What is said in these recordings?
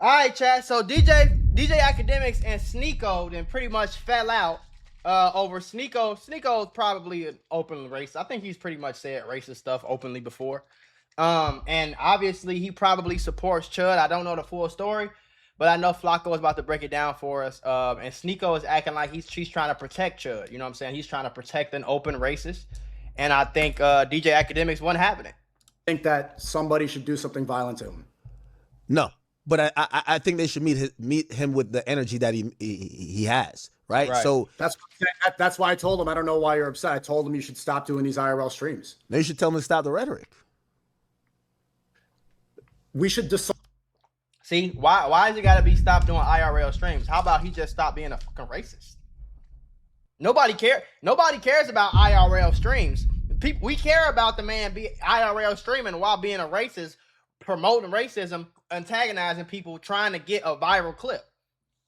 All right, chat. So DJ Akdemiks and Sneako then pretty much fell out over Sneako. Sneako's probably an open racist. I think he's pretty much said racist stuff openly before. And obviously he probably supports Chud. I don't know the full story, but I know Flacco is about to break it down for us. And Sneako is acting like she's trying to protect Chud. You know what I'm saying? He's trying to protect an open racist. And I think DJ Akdemiks wasn't having it. I think that somebody should do something violent to him. No, but I think they should meet him with the energy that he has, right? So that's why I told him, I don't know why you're upset. I told him you should stop doing these IRL streams. They should tell him to stop the rhetoric. We should decide. See, why has it got to be stopped doing IRL streams? How about he just stop being a fucking racist? Nobody cares about IRL streams. We care about the man be IRL streaming while being a racist, promoting racism, antagonizing people, trying to get a viral clip.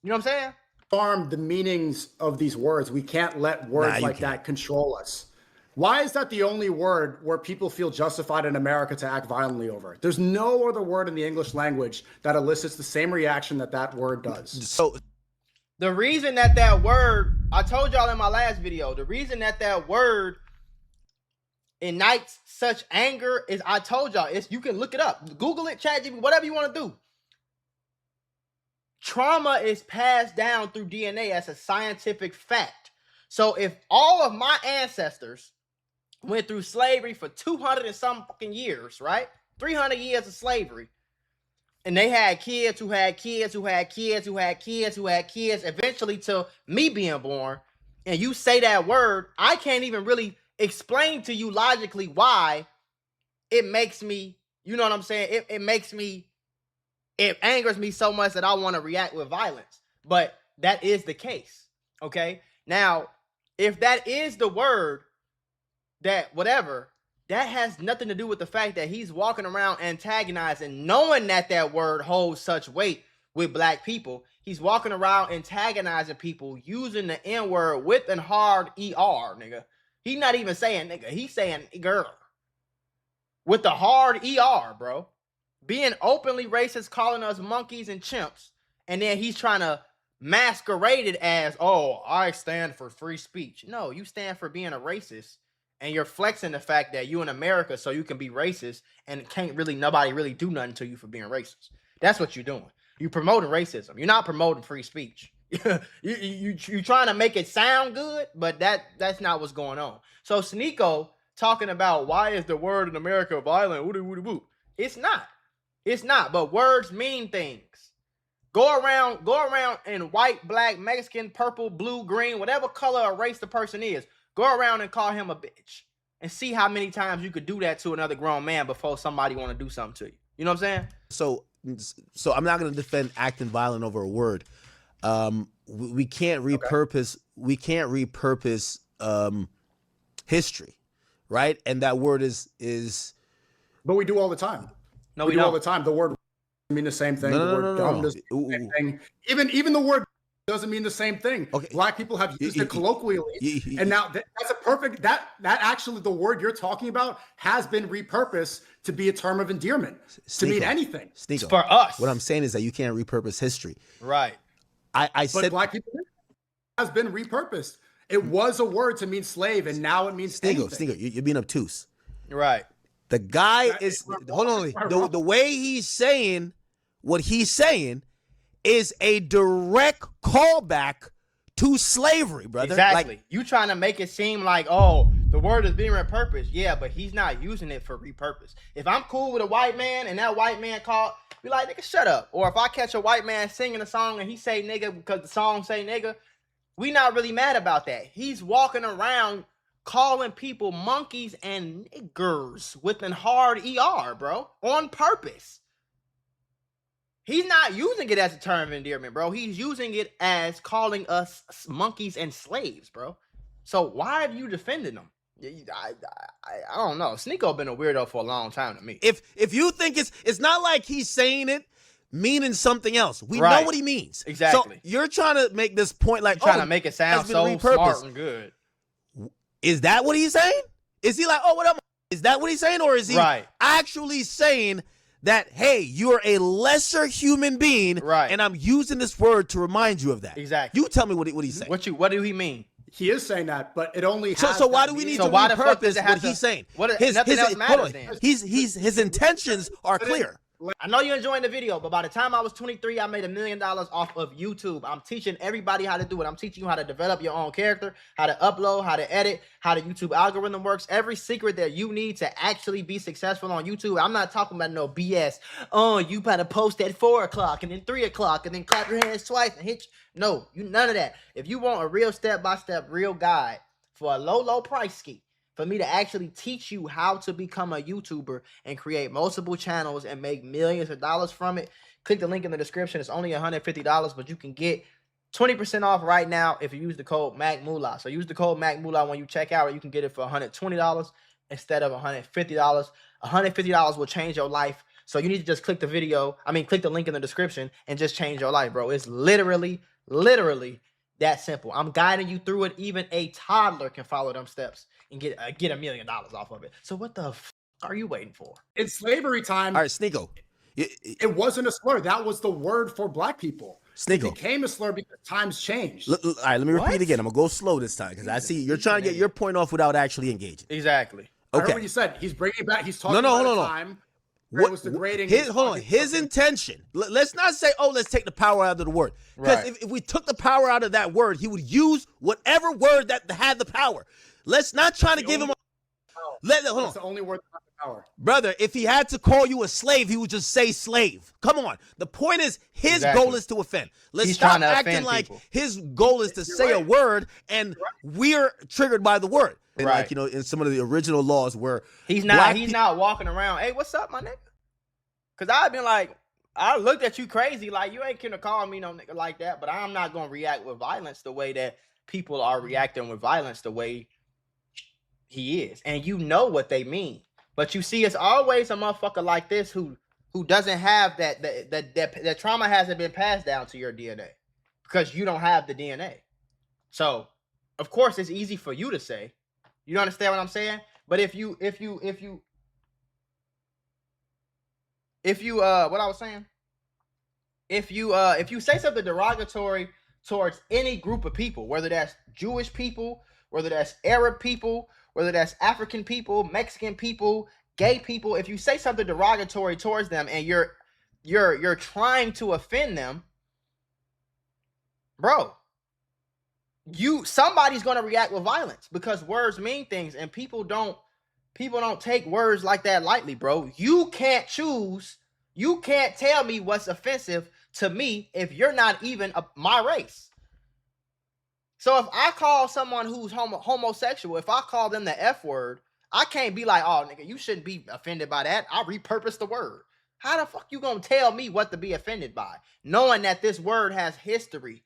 You know what I'm saying? Farm the meanings of these words. We can't let words like that control us. Why is that the only word where people feel justified in America to act violently over? There's no other word in the English language that elicits the same reaction that word does. So the reason that word, I told y'all in my last video, the reason that word ignites such anger is, I told y'all, you can look it up, Google it, ChatGPT, whatever you want to do. Trauma is passed down through DNA as a scientific fact. So if all of my ancestors went through slavery for 200 and some fucking years, right? 300 years of slavery, and they had kids who had kids who had kids who had kids who had kids, eventually to me being born, and you say that word, I can't even really explain to you logically why it makes me, you know what I'm saying? It angers me so much that I want to react with violence. But that is the case, okay? Now, if that is the word, that whatever, that has nothing to do with the fact that he's walking around antagonizing, knowing that word holds such weight with black people. He's walking around antagonizing people using the N-word with an hard ER, nigga. He's not even saying nigga. He's saying girl. With the hard ER, bro. Being openly racist, calling us monkeys and chimps. And then he's trying to masquerade it as, oh, I stand for free speech. No, you stand for being a racist. And you're flexing the fact that you in America so you can be racist and nobody really do nothing to you for being racist. That's what you're doing. You promoting racism. You're not promoting free speech. you trying to make it sound good, but that's not what's going on. So Sneako talking about why is the word in America violent? It's not. But words mean things. Go around in white, black, Mexican, purple, blue, green, whatever color or race the person is. Go around and call him a bitch and see how many times you could do that to another grown man before somebody want to do something to you. You know what I'm saying? So I'm not going to defend acting violent over a word. We can't repurpose. Okay. We can't repurpose history, right? And that word is. But we do all the time. No, we do all the time. The word mean the same thing. No. Doesn't mean the same thing. Even the word doesn't mean the same thing. Okay. Black people have used it colloquially, and now that's a perfect. That actually the word you're talking about has been repurposed to be a term of endearment to mean anything. Sneako. For us, what I'm saying is that you can't repurpose history. Right. I said black people has been repurposed. It was a word to mean slave, and now it means Sneako, you're being obtuse. Right. The guy is hold on. The way he's saying what he's saying is a direct callback to slavery, brother. Exactly. Like, you trying to make it seem like, oh, the word is being repurposed. Yeah, but he's not using it for repurpose. If I'm cool with a white man and that white man be like, nigga, shut up. Or if I catch a white man singing a song and he say nigga because the song say nigga, we not really mad about that. He's walking around calling people monkeys and niggers with an hard ER, bro, on purpose. He's not using it as a term of endearment, bro. He's using it as calling us monkeys and slaves, bro. So why are you defending them? I don't know. Sneako been a weirdo for a long time to me. If you think it's not like he's saying it meaning something else. We know what he means. Exactly. So you're trying to make this point like trying to make it sound so smart and good. Is that what he's saying? Is he like, oh, what up? Is that what he's saying, or is he actually saying that, hey, you're a lesser human being, right? And I'm using this word to remind you of that. Exactly. You tell me what he's saying. What do he mean? He is saying that, but it only has so why do we need to repurpose what he's saying? Nothing else matters then. His intentions are clear. I know you're enjoying the video, but by the time I was 23, I made $1 million off of YouTube. I'm teaching everybody how to do it. I'm teaching you how to develop your own character, how to upload, how to edit, how the YouTube algorithm works. Every secret that you need to actually be successful on YouTube. I'm not talking about no BS. Oh, you better post at 4 o'clock and then 3 o'clock and then clap your hands twice and hit. No, none of that. If you want a real step-by-step, real guide for a low price ski, for me to actually teach you how to become a YouTuber and create multiple channels and make millions of dollars from it, click the link in the description. It's only $150, but you can get 20% off right now if you use the code MACMULA. So use the code MACMULA when you check out, or you can get it for $120 instead of $150. $150 will change your life. So you need to just click the link in the description and just change your life, bro. It's literally that simple. I'm guiding you through it. Even a toddler can follow them steps and get $1 million off of it. So what the f are you waiting for? In slavery time, all right, Sneako, it wasn't a slur. That was the word for black people. Sneako. It became a slur because times changed. All right, let me repeat again. I'm gonna go slow this time because I see you're trying to get your point off without actually engaging. Exactly. Okay. I heard what you said. He's bringing it back. He's talking about a time. What was degrading? His intention. Let's not say, oh, let's take the power out of the word. Because if we took the power out of that word, he would use whatever word that had the power. Let's not try to give him. That's the only word that has the power, brother. If he had to call you a slave, he would just say slave. Come on. The point is, his goal is to offend. Let's stop acting like his goal is to say a word, and we're triggered by the word. And like, in some of the original laws where he's not walking around, hey, what's up, my nigga? Because I've been like, I looked at you crazy, like you ain't gonna call me no nigga like that, but I'm not gonna react with violence the way that people are reacting with violence the way he is. And you know what they mean. But you see, it's always a motherfucker like this who doesn't have that trauma hasn't been passed down to your DNA because you don't have the DNA. So of course it's easy for you to say. You understand what I'm saying? But if you what I was saying, if you say something derogatory towards any group of people, whether that's Jewish people, whether that's Arab people, whether that's African people, Mexican people, gay people, if you say something derogatory towards them and you're trying to offend them, bro, somebody's going to react with violence because words mean things, and people don't take words like that lightly, bro. You can't choose. You can't tell me what's offensive to me if you're not even my race. So if I call someone who's homosexual, if I call them the F word, I can't be like, oh, nigga, you shouldn't be offended by that. I repurpose the word. How the fuck you going to tell me what to be offended by, knowing that this word has history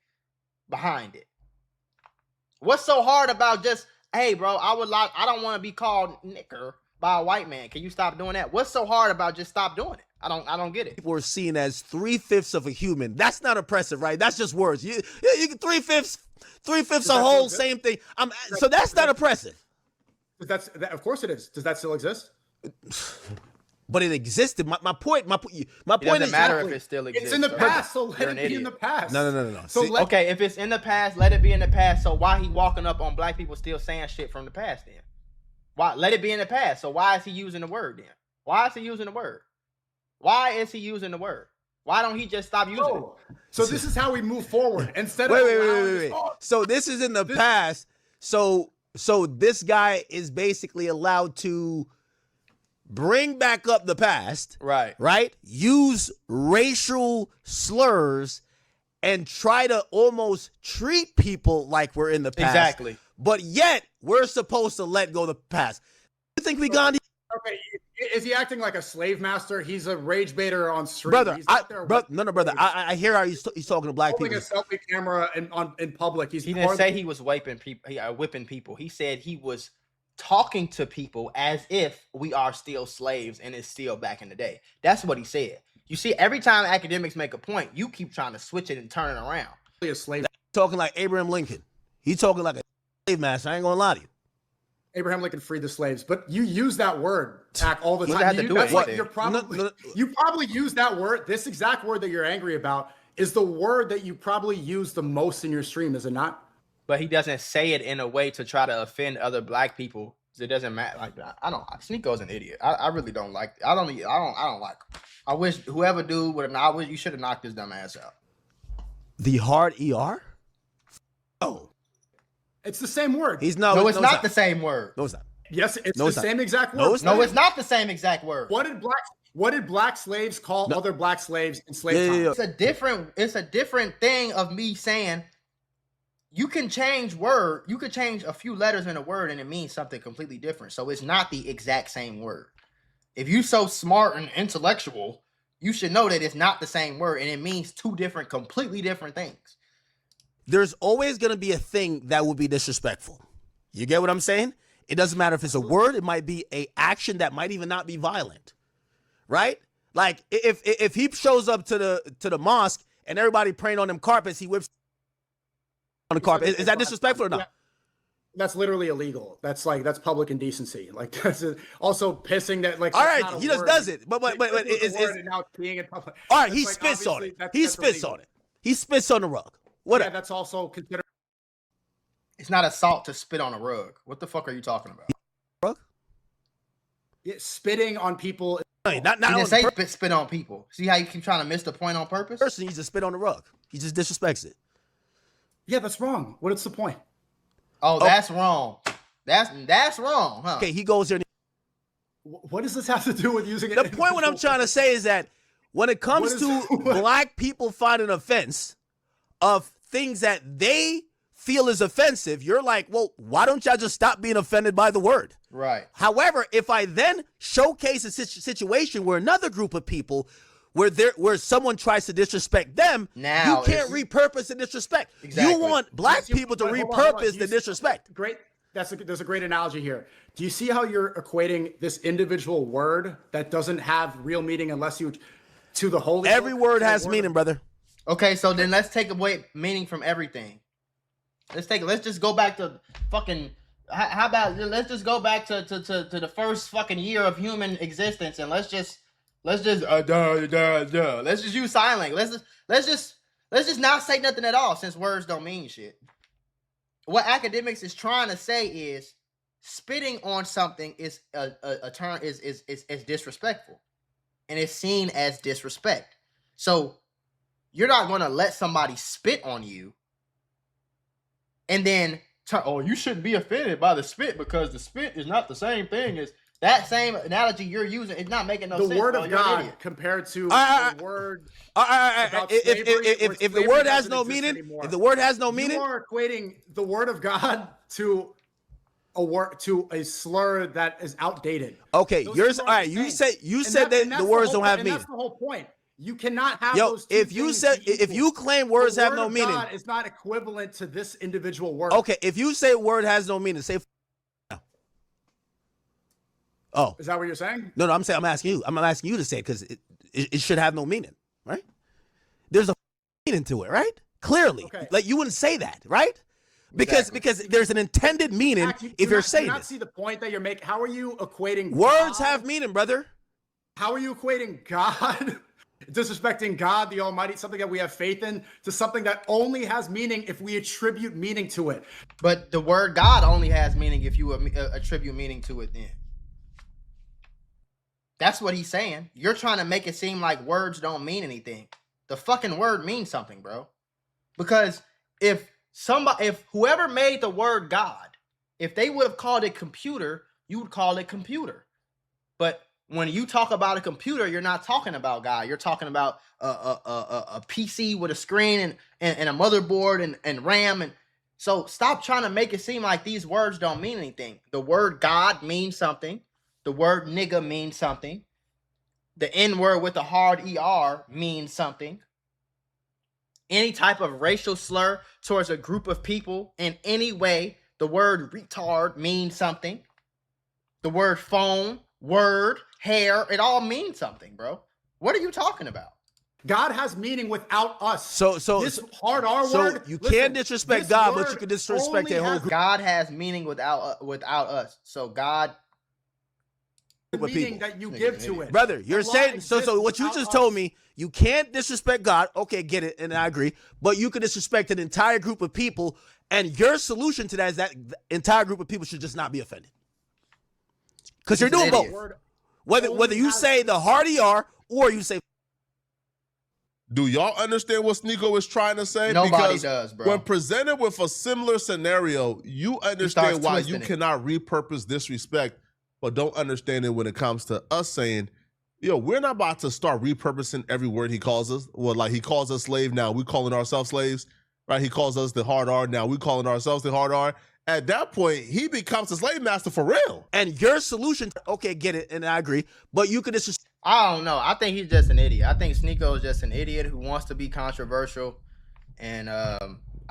behind it? What's so hard about just, hey, bro, I don't want to be called nigger by a white man. Can you stop doing that? What's so hard about just stop doing it? I don't get it. People are seen as 3/5 of a human. That's not oppressive, right? That's just words. You 3/5 a whole same thing. So that's not oppressive. Of course it is. Does that still exist? But it existed. My point It is, doesn't matter if it still exists. It's in the past, so let it be in the past. No. So okay, if it's in the past, let it be in the past. So why he walking up on black people still saying shit from the past then? Why let it be in the past? So why is he using the word then? Why is he using the word? Why is he using the word? Why don't he just stop using it? So this is how we move forward. Instead wait. So this is in the past. So this guy is basically allowed to bring back up the past, right? Use racial slurs and try to almost treat people like we're in the past. Exactly. But yet we're supposed to let go of the past. You think we Gandhi? Okay, is he acting like a slave master? He's a rage baiter on street. Brother, brother. I hear how he's talking to black people. Holding a selfie camera in public. He didn't say he was whipping people. He said he was talking to people as if we are still slaves and it's still back in the day. That's what he said. You see, every time academics make a point, you keep trying to switch it and turn it around. A slave talking like Abraham Lincoln. He talking like a slave master. I ain't gonna lie to you. Abraham Lincoln freed the slaves, but you use that word all the What does time. that have to do with Like, anything? you probably use that word. This exact word that you're angry about is the word that you probably use the most in your stream, is it not? But he doesn't say it in a way to try to offend other black people. It doesn't matter. Like I don't. Sneako's an idiot. I really don't like. I don't like. Him. I wish whoever dude would have. I wish you should have knocked his dumb ass out. The hard ER? Oh. It's the same word. He's no, it's not the same word. No, it's not. Yes, it's No, the it's not. same exact No, word. it's No, it's not the same exact word. What did black slaves call other black slaves in slave time? It's a different thing of me saying you can change word. You could change a few letters in a word and it means something completely different. So it's not the exact same word. If you're so smart and intellectual, you should know that it's not the same word and it means two completely different things. There's always going to be a thing that will be disrespectful. You get what I'm saying? It doesn't matter if it's a word. It might be a action that might even not be violent, right? Like if he shows up to the mosque and everybody praying on them carpets, he whips on the carpet. Is that disrespectful or not? That's literally illegal. That's public indecency. Like that's also pissing that like. All right, he just does it. But it's now peeing in public. All right, he spits on it. He spits on it. He spits on the rug. What? Yeah, that's also considered. It's not assault to spit on a rug. What the fuck are you talking about? Rug? Yeah, spitting on people. No, not he didn't say spit on people. See how you keep trying to miss the point on purpose? Person needs to spit on the rug. He just disrespects it. Yeah, that's wrong. What is the point? Oh, that's wrong. That's wrong, huh? Okay, he goes there. What does this have to do with using it? The point what I'm trying to say is that when it comes to black people finding offense of things that they feel is offensive, you're like, well, why don't y'all just stop being offended by the word? Right. However, if I then showcase a situation where another group of people, where someone tries to disrespect them, now you can't repurpose the disrespect. Exactly. You want black people to repurpose the disrespect. Great. There's a great analogy here. Do you see how you're equating this individual word that doesn't have real meaning unless you to the holy? Every word has meaning, brother. Okay, so then let's take away meaning from everything. Let's just go back to fucking. How about let's just go back to the first fucking year of human existence and let's just let's just use sign language. Let's just not say nothing at all since words don't mean shit. What Akdemiks is trying to say is spitting on something is a term is disrespectful, and it's seen as disrespect. So you're not going to let somebody spit on you and then you shouldn't be offended by the spit because the spit is not the same thing as that same analogy you're using. It's not making no sense. The word of God compared to the word. If the word has no meaning, if the word has no meaning, you are equating the word of God to a slur that is outdated. Okay, yours. All right, you said that the words don't have meaning. That's the whole point. You cannot have those two if you said if you claim words have no meaning, God is not equivalent to this individual word. Okay, if you say word has no meaning, say. Oh, is that what you're saying? No, I'm asking you. I'm asking you to say it because it should have no meaning, right? There's a meaning to it, right? Clearly, like you wouldn't say that, right? Because there's an intended meaning if you're saying it. Do you not see the point that you're making? How are you equating words have meaning, brother? How are you equating God? Disrespecting God, the Almighty, something that we have faith in, to something that only has meaning if we attribute meaning to it. But the word God only has meaning if you attribute meaning to it then. That's what he's saying. You're trying to make it seem like words don't mean anything. The fucking word means something, bro. Because if whoever made the word God, if they would have called it computer, you would call it computer. But when you talk about a computer, you're not talking about God. You're talking about a PC with a screen and a motherboard and RAM. And so stop trying to make it seem like these words don't mean anything. The word God means something. The word nigga means something. The N word with a hard ER means something. Any type of racial slur towards a group of people in any way, the word retard means something. The word phone, word, hair, it all means something, bro. What are you talking about? God has meaning without us. So this hard R so word. you listen, can't disrespect this God, but word you can disrespect only that whole has group God has meaning without us. So God, the of meaning people. that you Nigga's give an to idiot. it. Brother, you're The law saying so. exists So what you without just us. told me, you can't disrespect God. Okay, get it, and I agree. But you can disrespect an entire group of people, and your solution to that is that the entire group of people should just not be offended. Because you're He's an doing idiot. both. Whether Only you has- say the hardy are or you say Do y'all understand what Sneako is trying to say? Nobody Because does, bro. when presented with a similar scenario, you starts understand why you twisting it. cannot repurpose disrespect, but don't understand it when it comes to us saying, yo, we're not about to start repurposing every word he calls us. Well, like he calls us slave, now we calling ourselves slaves, right? He calls us the hard R, now we calling ourselves the hard R. At that point, he becomes a slave master for real. and your solution, okay, get it, and I agree. But you can disrespect. I don't know. I think he's just an idiot. I think Sneako is just an idiot who wants to be controversial, and I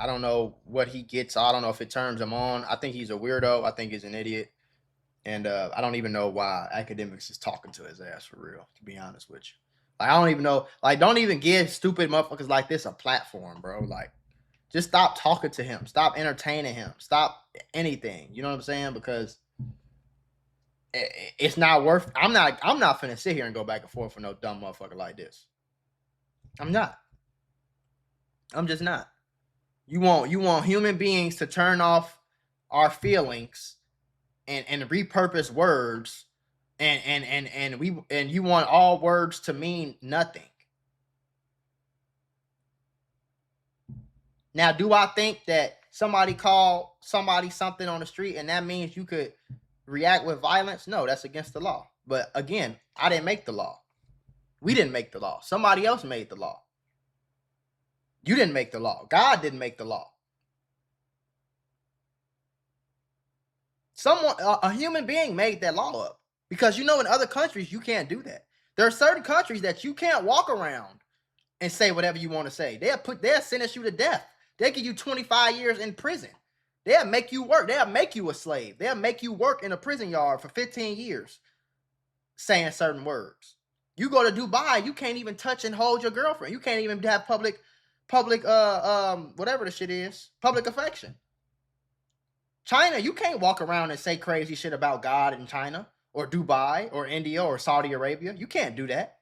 don't know what he gets. I don't know if it turns him on. I think he's a weirdo. I think he's an idiot, and I don't even know why Akdemiks is talking to his ass for real. To be honest with you, like I don't even know. Like, don't even give stupid motherfuckers like this a platform, bro. Like, just stop talking to him. Stop entertaining him. Stop anything. You know what I'm saying? Because it's not worth. I'm not finna sit here and go back and forth with no dumb motherfucker like this. I'm not. I'm just not. You want human beings to turn off our feelings and repurpose words and you want all words to mean nothing. Now, do I think that somebody called somebody something on the street and that means you could react with violence? No, that's against the law. But again, I didn't make the law. We didn't make the law. Somebody else made the law. You didn't make the law. God didn't make the law. A human being made that law up. Because in other countries, you can't do that. There are certain countries that you can't walk around and say whatever you want to say. They'll sentence you to death. They'll give you 25 years in prison. They'll make you work. They'll make you a slave. They'll make you work in a prison yard for 15 years saying certain words. You go to Dubai, you can't even touch and hold your girlfriend. You can't even have public whatever the shit is, public affection. China, you can't walk around and say crazy shit about God in China or Dubai or India or Saudi Arabia. You can't do that.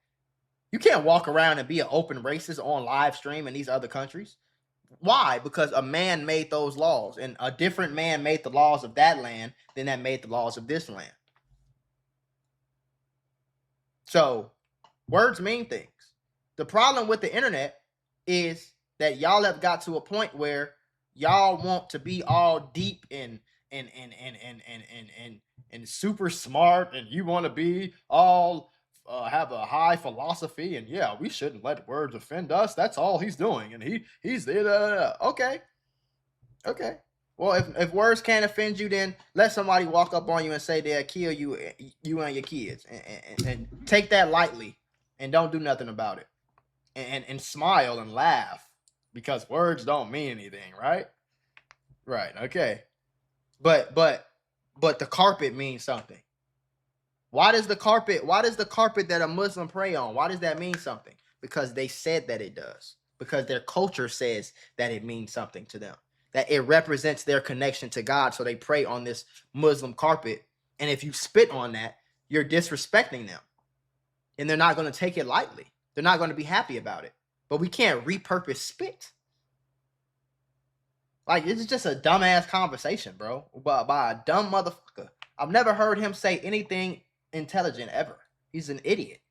You can't walk around and be an open racist on live stream in these other countries. Why? Because a man made those laws, and a different man made the laws of that land than that made the laws of this land. So, words mean things. The problem with the internet is that y'all have got to a point where y'all want to be all deep and super smart, and you want to be all have a high philosophy, and yeah, we shouldn't let words offend us. That's all he's doing, and he's there. Okay. Well, if words can't offend you, then let somebody walk up on you and say they'll kill you and your kids, and take that lightly, and don't do nothing about it, and smile and laugh, because words don't mean anything, right? Right. Okay. But the carpet means something. Why does the carpet that a Muslim pray on, why does that mean something? Because they said that it does. Because their culture says that it means something to them. That it represents their connection to God. So they pray on this Muslim carpet. And if you spit on that, you're disrespecting them. And they're not going to take it lightly. They're not going to be happy about it. But we can't repurpose spit. Like, it's just a dumbass conversation, bro. By a dumb motherfucker. I've never heard him say anything intelligent ever. He's an idiot.